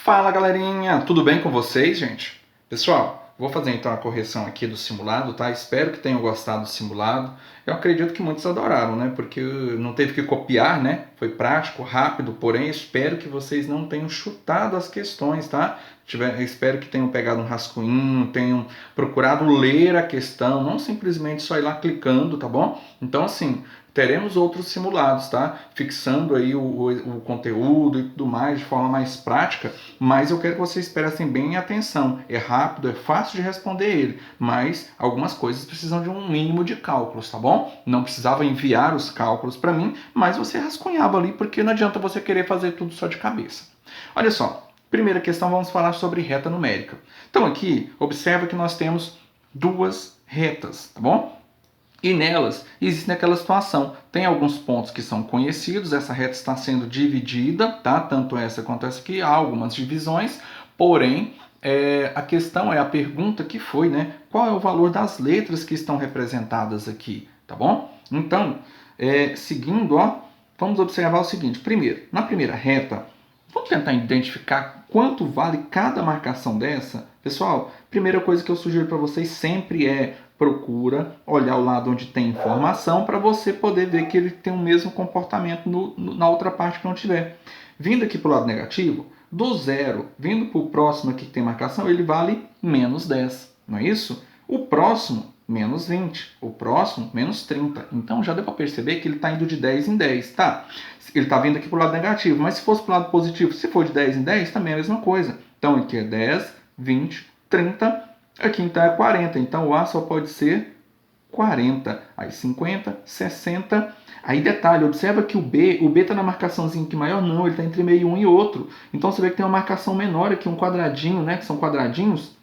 Fala galerinha, tudo bem com vocês, gente? Pessoal, vou fazer então a correção aqui do simulado, tá? Espero que tenham gostado do simulado. Eu acredito que muitos adoraram, né? Porque não teve que copiar, né? Foi prático, rápido, porém espero que vocês não tenham chutado as questões, tá? Espero que tenham pegado um rascunho, tenham procurado ler a questão, não simplesmente só ir lá clicando, tá bom? Então assim, teremos outros simulados, tá? Fixando aí o conteúdo e tudo mais de forma mais prática, mas eu quero que vocês prestem bem atenção. É rápido, é fácil de responder ele, mas algumas coisas precisam de um mínimo de cálculos, tá bom? Não precisava enviar os cálculos para mim, mas você rascunhava ali, porque não adianta você querer fazer tudo só de cabeça. Olha só, primeira questão, vamos falar sobre reta numérica. Então aqui, observa que nós temos duas retas, tá bom? E nelas existe aquela situação. Tem alguns pontos que são conhecidos, essa reta está sendo dividida, tá? Tanto essa quanto essa aqui, há algumas divisões, porém, a questão é a pergunta que foi, né? Qual é o valor das letras que estão representadas aqui, tá bom? Então, seguindo, ó, vamos observar o seguinte. Primeiro, na primeira reta, vamos tentar identificar quanto vale cada marcação dessa? Pessoal, primeira coisa que eu sugiro para vocês sempre é procura olhar o lado onde tem informação para você poder ver que ele tem o mesmo comportamento na outra parte que não tiver. Vindo aqui para o lado negativo, do zero, vindo para o próximo aqui que tem marcação, ele vale menos 10, não é isso? O próximo, menos 20. O próximo, menos 30. Então já deu para perceber que ele está indo de 10 em 10, tá? Ele está vindo aqui para o lado negativo, mas se fosse para o lado positivo, se for de 10 em 10, também é a mesma coisa. Então aqui é 10, 20, 30, aqui então é 40. Então o A só pode ser 40. Aí 50, 60. Aí detalhe, observa que o B está na marcaçãozinha aqui maior, não, ele está entre meio um e outro. Então você vê que tem uma marcação menor aqui, um quadradinho, né, que são quadradinhos.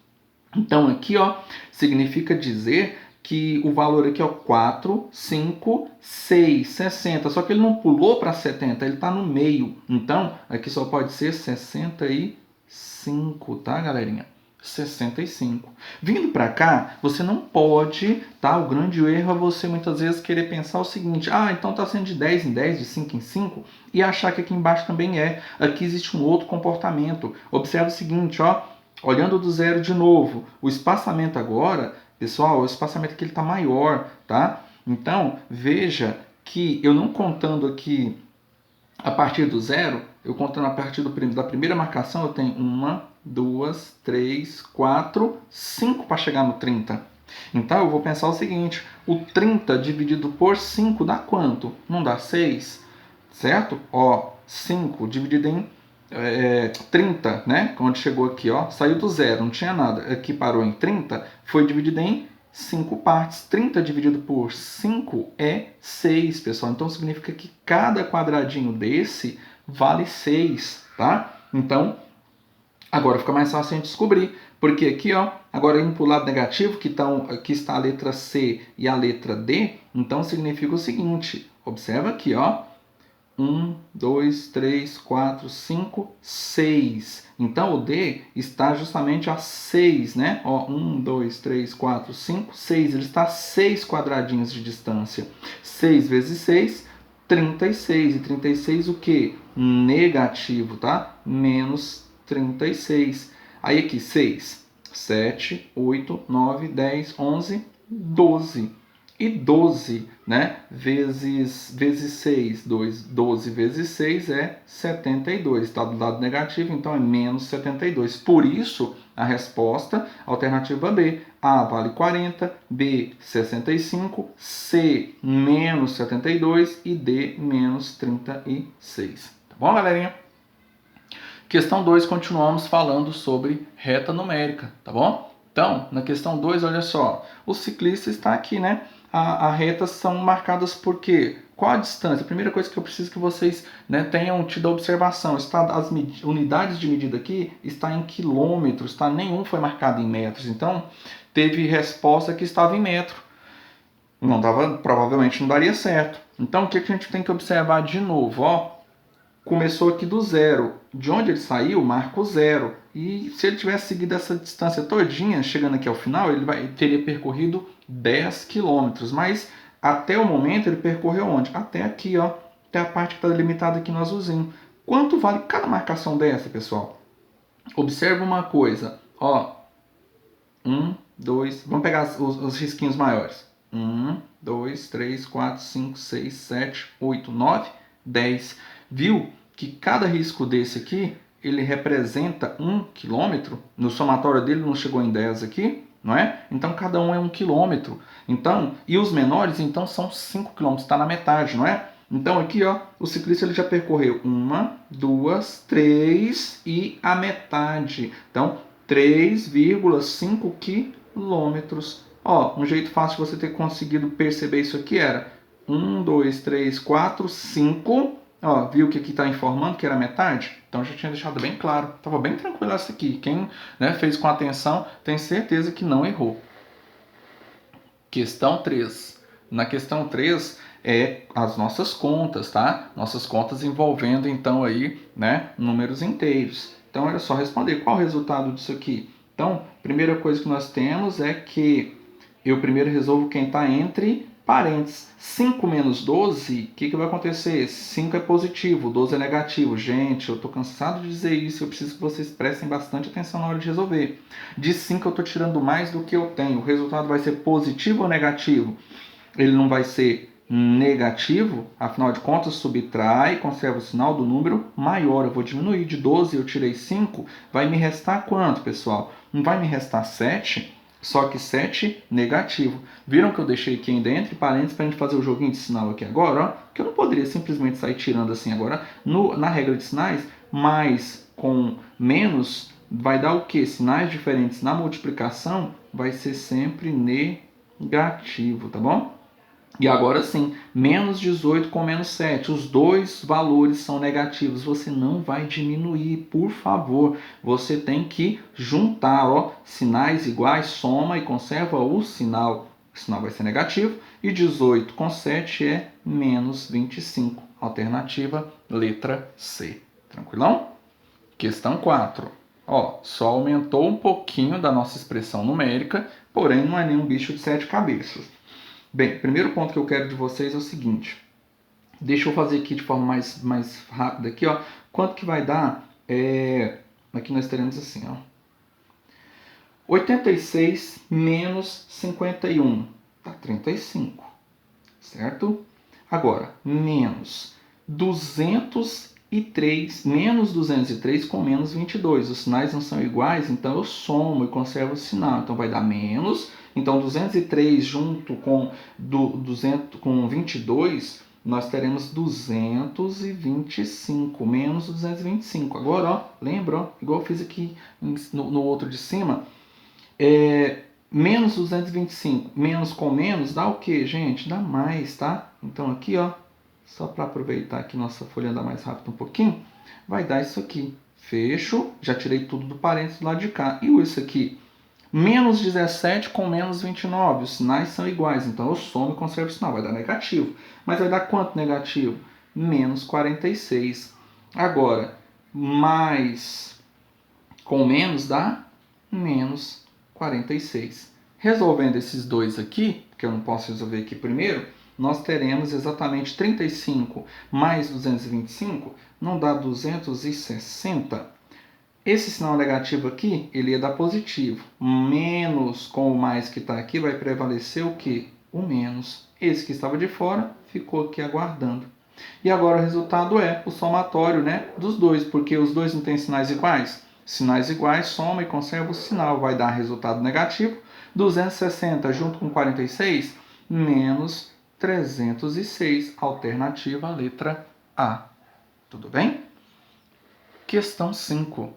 Então aqui, ó, significa dizer que o valor aqui é 4, 5, 6, 60. Só que ele não pulou para 70, ele está no meio. Então, aqui só pode ser 65, tá, galerinha? 65. Vindo para cá, você não pode, tá? O grande erro é você muitas vezes querer pensar o seguinte: ah, então está sendo de 10 em 10, de 5 em 5, e achar que aqui embaixo também é. Aqui existe um outro comportamento. Observe o seguinte, ó. Olhando do zero de novo, o espaçamento agora, pessoal, o espaçamento aqui está maior, tá? Então, veja que eu não contando aqui a partir do zero, eu contando a partir da primeira marcação, eu tenho 1, 2, 3, 4, 5 para chegar no 30. Então, eu vou pensar o seguinte, o 30 dividido por 5 dá quanto? Não dá 6, certo? Ó, 5 dividido em 30, né? Quando chegou aqui, ó, saiu do zero, não tinha nada. Aqui parou em 30, foi dividido em 5 partes. 30 dividido por 5 é 6, pessoal. Então significa que cada quadradinho desse vale 6, tá? Então, agora fica mais fácil a gente descobrir. Porque aqui, ó, agora indo para o lado negativo, aqui está a letra C e a letra D, então significa o seguinte, observa aqui, ó, 1, 2, 3, 4, 5, 6. Então o D está justamente a 6, né? Ó, 1, 2, 3, 4, 5, 6. Ele está a 6 quadradinhos de distância. 6 vezes 6, 36. E 36 o quê? Negativo, tá? Menos 36. Aí aqui, 6, 7, 8, 9, 10, 11, 12. E 12, né, vezes 6, 12 vezes 6 é 72. Está do lado negativo, então é menos 72. Por isso, a resposta, alternativa B. A vale 40, B 65, C menos 72 e D menos 36. Tá bom, galerinha? Questão 2, continuamos falando sobre reta numérica, tá bom? Então, na questão 2, olha só, o ciclista está aqui, né? As retas são marcadas por quê? Qual a distância? A primeira coisa que eu preciso que vocês, né, tenham tido a observação, as unidades de medida aqui está em quilômetros, tá? Nenhum foi marcado em metros, então teve resposta que estava em metro. Não dava, provavelmente não daria certo. Então o que a gente tem que observar de novo, ó? Começou aqui do zero. De onde ele saiu, marca o zero. E se ele tivesse seguido essa distância todinha, chegando aqui ao final, ele teria percorrido 10 quilômetros. Mas até o momento ele percorreu onde? Até aqui, ó. Até a parte que está delimitada aqui no azulzinho. Quanto vale cada marcação dessa, pessoal? Observa uma coisa, ó, 1, 2, vamos pegar os risquinhos maiores. 1, 2, 3, 4, 5, 6, 7, 8, 9, 10. Viu que cada risco desse aqui, ele representa 1 quilômetro? No somatório dele não chegou em 10 aqui, não é? Então cada um é 1 quilômetro. Então, e os menores, então, são 5 quilômetros, está na metade, não é? Então aqui, ó, o ciclista ele já percorreu 1, 2, 3 e a metade. Então, 3,5 quilômetros. Ó, um jeito fácil de você ter conseguido perceber isso aqui era 1, 2, 3, 4, 5. Ó, viu que aqui está informando que era metade? Então já tinha deixado bem claro. Estava bem tranquilo essa aqui. Quem, né, fez com atenção tem certeza que não errou. Questão 3. Na questão 3 é as nossas contas, tá? Nossas contas envolvendo então aí, né, números inteiros. Então era só responder qual o resultado disso aqui. Então, primeira coisa que nós temos é que eu primeiro resolvo quem está entre parênteses. 5 menos 12, o que vai acontecer? 5 é positivo, 12 é negativo. Gente, eu estou cansado de dizer isso, eu preciso que vocês prestem bastante atenção na hora de resolver. De 5 eu estou tirando mais do que eu tenho. O resultado vai ser positivo ou negativo? Ele não vai ser negativo, afinal de contas, subtrai, conserva o sinal do número maior. Eu vou diminuir de 12, eu tirei 5, vai me restar quanto, pessoal? Não vai me restar 7? Só que 7 negativo. Viram que eu deixei aqui ainda entre parênteses para a gente fazer o joguinho de sinal aqui agora? Ó, que eu não poderia simplesmente sair tirando assim agora. Na regra de sinais, mais com menos vai dar o quê? Sinais diferentes na multiplicação vai ser sempre negativo, tá bom? E agora sim, menos 18 com menos 7. Os dois valores são negativos. Você não vai diminuir, por favor. Você tem que juntar, ó, sinais iguais, soma e conserva o sinal. O sinal vai ser negativo. E 18 com 7 é menos 25. Alternativa, letra C. Tranquilão? Questão 4. Ó, só aumentou um pouquinho da nossa expressão numérica, porém não é nenhum bicho de 7 cabeças. Bem, primeiro ponto que eu quero de vocês é o seguinte. Deixa eu fazer aqui de forma mais rápida aqui, ó. Quanto que vai dar? Aqui nós teremos assim, ó. 86 menos 51 dá 35, certo? Agora, menos 203, menos 203 com menos 22. Os sinais não são iguais, então eu somo e conservo o sinal. Então vai dar menos. Então 203 junto com 22, nós teremos 225, menos 225. Agora, ó, lembra, ó, igual eu fiz aqui no outro de cima, menos 225, menos com menos, dá o que, gente? Dá mais, tá? Então aqui, ó, só para aproveitar que nossa folha anda mais rápido um pouquinho, vai dar isso aqui. Fecho, já tirei tudo do parênteses do lado de cá. E isso aqui? Menos 17 com menos 29, os sinais são iguais, então eu somo e conservo o sinal, vai dar negativo. Mas vai dar quanto negativo? Menos 46. Agora, mais com menos dá menos 46. Resolvendo esses dois aqui, que eu não posso resolver aqui primeiro, nós teremos exatamente 35 mais 225, não dá 260. Esse sinal negativo aqui, ele ia dar positivo. Menos com o mais que está aqui, vai prevalecer o que? O menos. Esse que estava de fora, ficou aqui aguardando. E agora o resultado é o somatório, né, dos dois, porque os dois não têm sinais iguais. Sinais iguais, soma e conserva o sinal, vai dar resultado negativo. 260 junto com 46, menos 306. Alternativa, letra A. Tudo bem? Questão 5.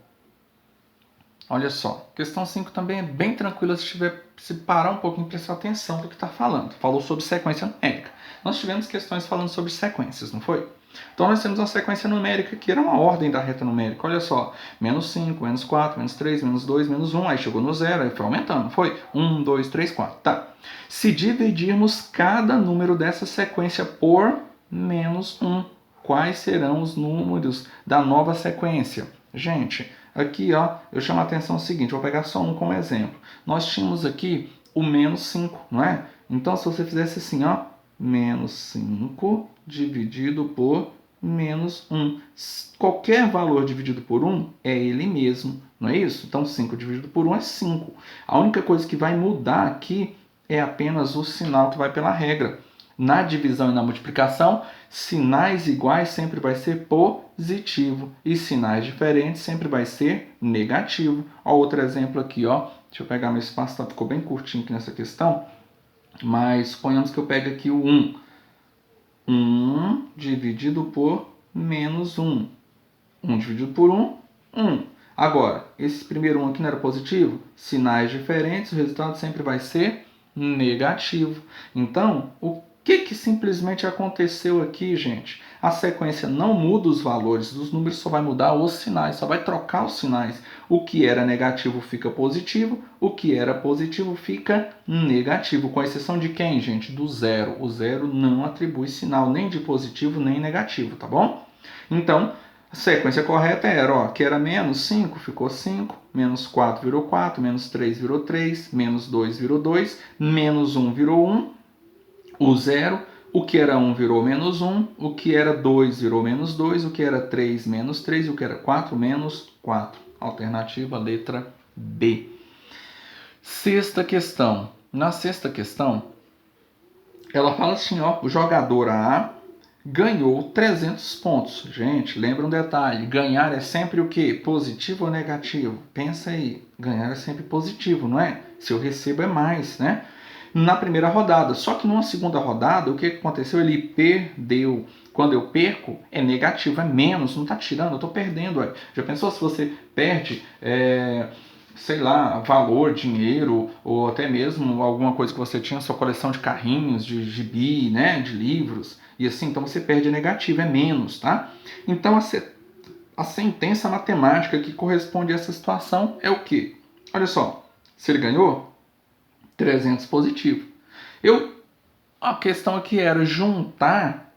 Olha só, questão 5 também é bem tranquila se parar um pouquinho e prestar atenção no que está falando. Falou sobre sequência numérica. Nós tivemos questões falando sobre sequências, não foi? Então nós temos uma sequência numérica que era uma ordem da reta numérica. Olha só, menos 5, menos 4, menos 3, menos 2, menos 1. Aí chegou no zero, aí foi aumentando, foi? 1, 2, 3, 4. Tá. Se dividirmos cada número dessa sequência por menos 1, quais serão os números da nova sequência? Gente, aqui, ó, eu chamo a atenção o seguinte, vou pegar só um como exemplo. Nós tínhamos aqui o menos 5, não é? Então, se você fizesse assim, ó, menos 5 dividido por menos 1. Qualquer valor dividido por 1 é ele mesmo, não é isso? Então 5 dividido por 1 é 5. A única coisa que vai mudar aqui é apenas o sinal que vai pela regra. Na divisão e na multiplicação, sinais iguais sempre vai ser positivo e sinais diferentes sempre vai ser negativo. Ó, outro exemplo aqui, ó. Deixa eu pegar meu espaço, tá? Ficou bem curtinho aqui nessa questão. Mas suponhamos que eu pegue aqui o 1. 1 dividido por menos 1. 1 dividido por 1, 1. Agora, esse primeiro 1 aqui não era positivo? Sinais diferentes, o resultado sempre vai ser negativo. Então, o que simplesmente aconteceu aqui, gente? A sequência não muda os valores dos números, só vai mudar os sinais, só vai trocar os sinais. O que era negativo fica positivo, o que era positivo fica negativo. Com exceção de quem, gente? Do zero. O zero não atribui sinal nem de positivo nem negativo, tá bom? Então, a sequência correta era, ó, que era menos 5, ficou 5, menos 4 virou 4, menos 3 virou 3, menos 2 virou 2, menos 1 virou 1, o zero, o que era 1 virou menos 1, o que era 2 virou menos 2, o que era 3 menos 3, o que era 4 menos 4. Alternativa, letra B. Sexta questão. Na sexta questão, ela fala assim, ó, o jogador A ganhou 300 pontos. Gente, lembra um detalhe, ganhar é sempre o quê? Positivo ou negativo? Pensa aí, ganhar é sempre positivo, não é? Se eu recebo é mais, né? Na primeira rodada, só que numa segunda rodada, o que aconteceu? Ele perdeu. Quando eu perco, é negativo, é menos, não está tirando, eu estou perdendo. Ué. Já pensou se você perde, sei lá, valor, dinheiro, ou até mesmo alguma coisa que você tinha, sua coleção de carrinhos, de gibi, né, de livros, e assim, então você perde negativo, é menos, tá? Então a sentença matemática que corresponde a essa situação é o quê? Olha só, se ele ganhou, 300 positivo. A questão aqui era juntar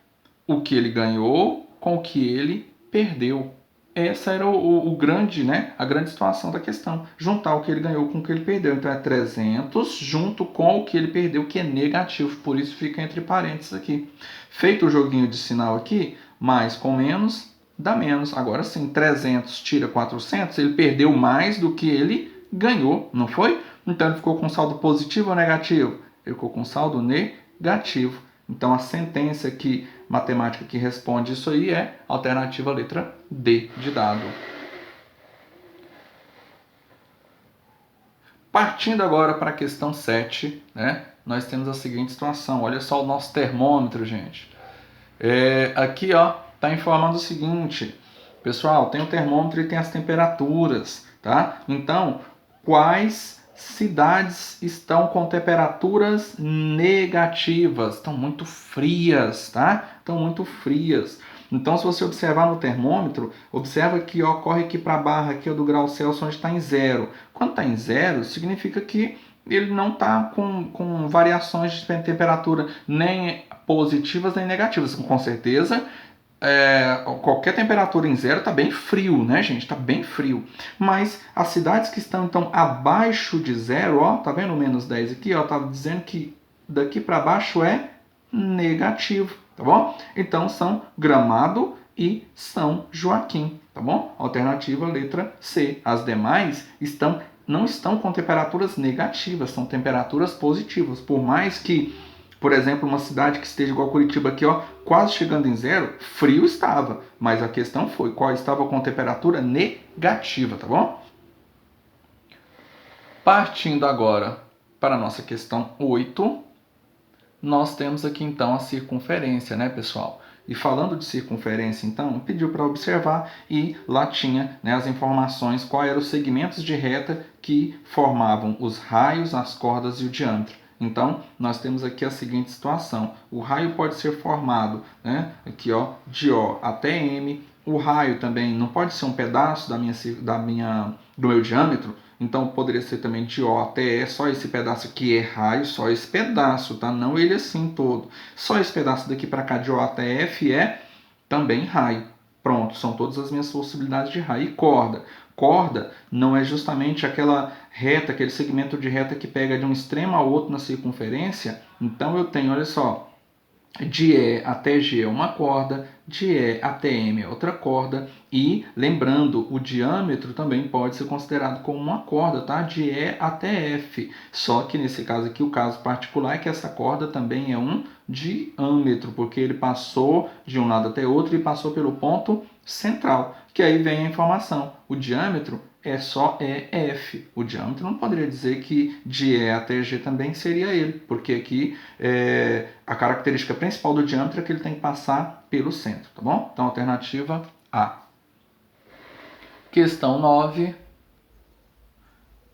o que ele ganhou com o que ele perdeu. Essa era o grande, né, a grande situação da questão. Juntar o que ele ganhou com o que ele perdeu. Então é 300 junto com o que ele perdeu, que é negativo. Por isso fica entre parênteses aqui. Feito o joguinho de sinal aqui, mais com menos dá menos. Agora sim, 300 tira 400, ele perdeu mais do que ele ganhou, não foi? Então ele ficou com saldo positivo ou negativo? Ele ficou com saldo negativo. Então a sentença matemática que responde isso aí é a alternativa letra D de dado. Partindo agora para a questão 7, né, nós temos a seguinte situação. Olha só o nosso termômetro, gente. Aqui está informando o seguinte. Pessoal, tem o termômetro e tem as temperaturas, tá? Então, quais cidades estão com temperaturas negativas? Estão muito frias, tá? Estão muito frias. Então, se você observar no termômetro, observa que corre aqui para a barra aqui do grau Celsius onde está em zero. Quando está em zero, significa que ele não está com variações de temperatura nem positivas nem negativas. Com certeza, qualquer temperatura em zero está bem frio, né, gente? Está bem frio. Mas as cidades que estão, então, abaixo de zero, tá vendo o menos 10 aqui? Tá dizendo que daqui para baixo é negativo, tá bom? Então, são Gramado e São Joaquim, tá bom? Alternativa, letra C. As demais não estão com temperaturas negativas, são temperaturas positivas. Por mais que, por exemplo, uma cidade que esteja igual Curitiba aqui, quase chegando em zero, frio estava. Mas a questão foi qual estava com temperatura negativa, tá bom? Partindo agora para a nossa questão 8, nós temos aqui então a circunferência, né, pessoal? E falando de circunferência, então, pediu para observar e lá tinha, né, as informações, quais eram os segmentos de reta que formavam os raios, as cordas e o diâmetro. Então, nós temos aqui a seguinte situação. O raio pode ser formado, né, aqui, de O até M. O raio também não pode ser um pedaço do meu diâmetro. Então, poderia ser também de O até E, só esse pedaço aqui é raio, só esse pedaço, tá? Não ele assim todo. Só esse pedaço daqui para cá de O até F é também raio. Pronto, são todas as minhas possibilidades de raio. E corda. Corda não é justamente aquela reta, aquele segmento de reta que pega de um extremo ao outro na circunferência. Então, eu tenho, olha só, de E até G é uma corda, de E até M é outra corda. E, lembrando, o diâmetro também pode ser considerado como uma corda, tá? De E até F. Só que nesse caso aqui, o caso particular é que essa corda também é um diâmetro, porque ele passou de um lado até outro e passou pelo ponto central. Que aí vem a informação. O diâmetro é só EF. O diâmetro não poderia dizer que de E até G também seria ele, porque aqui a característica principal do diâmetro é que ele tem que passar pelo centro, tá bom? Então, alternativa A. Questão 9.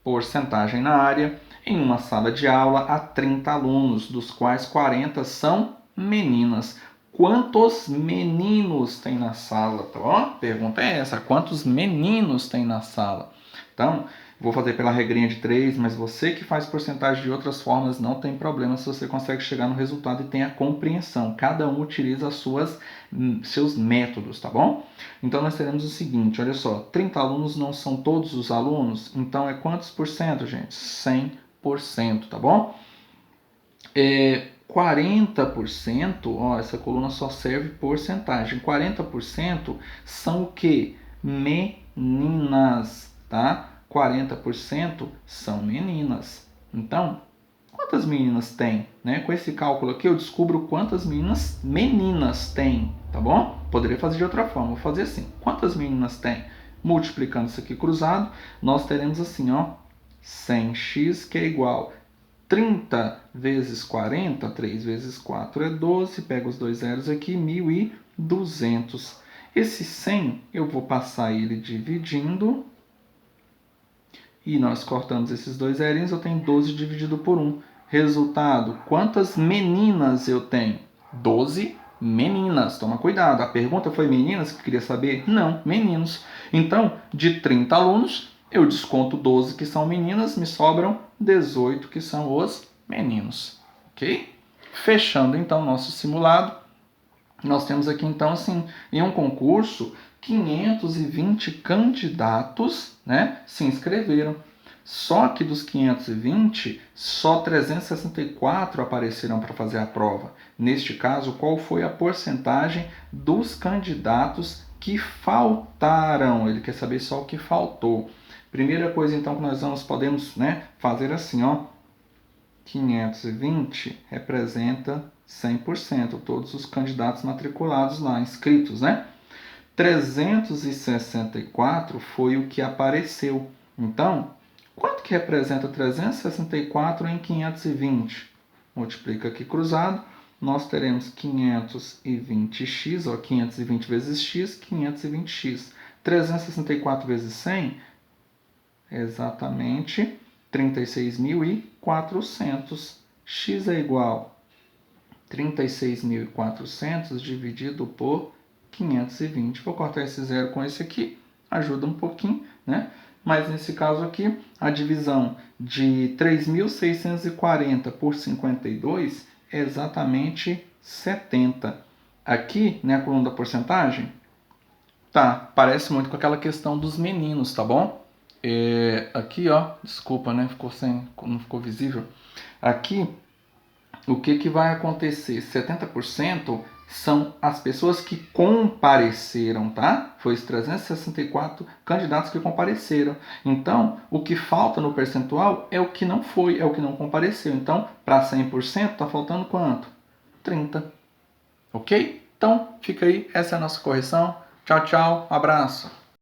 Porcentagem na área. Em uma sala de aula há 30 alunos, dos quais 40 são meninas. Quantos meninos tem na sala? Tá bom? A pergunta é essa: quantos meninos tem na sala? Então, vou fazer pela regrinha de 3, mas você que faz porcentagem de outras formas não tem problema se você consegue chegar no resultado e tem a compreensão. Cada um utiliza seus métodos, tá bom? Então, nós teremos o seguinte, olha só, 30 alunos não são todos os alunos, então é quantos por cento, gente? 100%, tá bom? 40%, ó, essa coluna só serve porcentagem. 40% são o quê? Meninas, tá? 40% são meninas. Então, quantas meninas tem? Né? Com esse cálculo aqui eu descubro quantas meninas tem, tá bom? Poderia fazer de outra forma, vou fazer assim. Quantas meninas tem? Multiplicando isso aqui cruzado, nós teremos assim, ó, 100x que é igual 30 vezes 40, 3 vezes 4 é 12, pega os dois zeros aqui, 1.200. Esse 100 eu vou passar ele dividindo, e nós cortamos esses dois zerinhos, eu tenho 12 dividido por 1. Resultado, quantas meninas eu tenho? 12 meninas. Toma cuidado, a pergunta foi meninas que queria saber? Não, meninos. Então, de 30 alunos, eu desconto 12 que são meninas, me sobram 18 que são os meninos. Ok? Fechando então nosso simulado, nós temos aqui então assim, em um concurso, 520 candidatos, né, se inscreveram. Só que dos 520, só 364 apareceram para fazer a prova. Neste caso, qual foi a porcentagem dos candidatos que faltaram? Ele quer saber só o que faltou. Primeira coisa então que nós podemos, né, fazer assim, ó. 520 representa 100%, todos os candidatos matriculados lá, inscritos, né? 364 foi o que apareceu. Então, quanto que representa 364 em 520? Multiplica aqui cruzado, nós teremos 520x, ó, 520 vezes x, 520x. 364 vezes 100, exatamente 36.400. X é igual a 36.400 dividido por 520. Vou cortar esse zero com esse aqui, ajuda um pouquinho, né? Mas nesse caso aqui, a divisão de 3.640 por 52 é exatamente 70. Aqui, né, a coluna da porcentagem, tá, parece muito com aquela questão dos meninos, tá bom? Aqui, ó, desculpa, né, não ficou visível. Aqui, o que vai acontecer? 70% são as pessoas que compareceram, tá? Foi os 364 candidatos que compareceram. Então, o que falta no percentual é o que não foi, é o que não compareceu. Então, para 100%, tá faltando quanto? 30. Ok? Então, fica aí. Essa é a nossa correção. Tchau, tchau. Um abraço.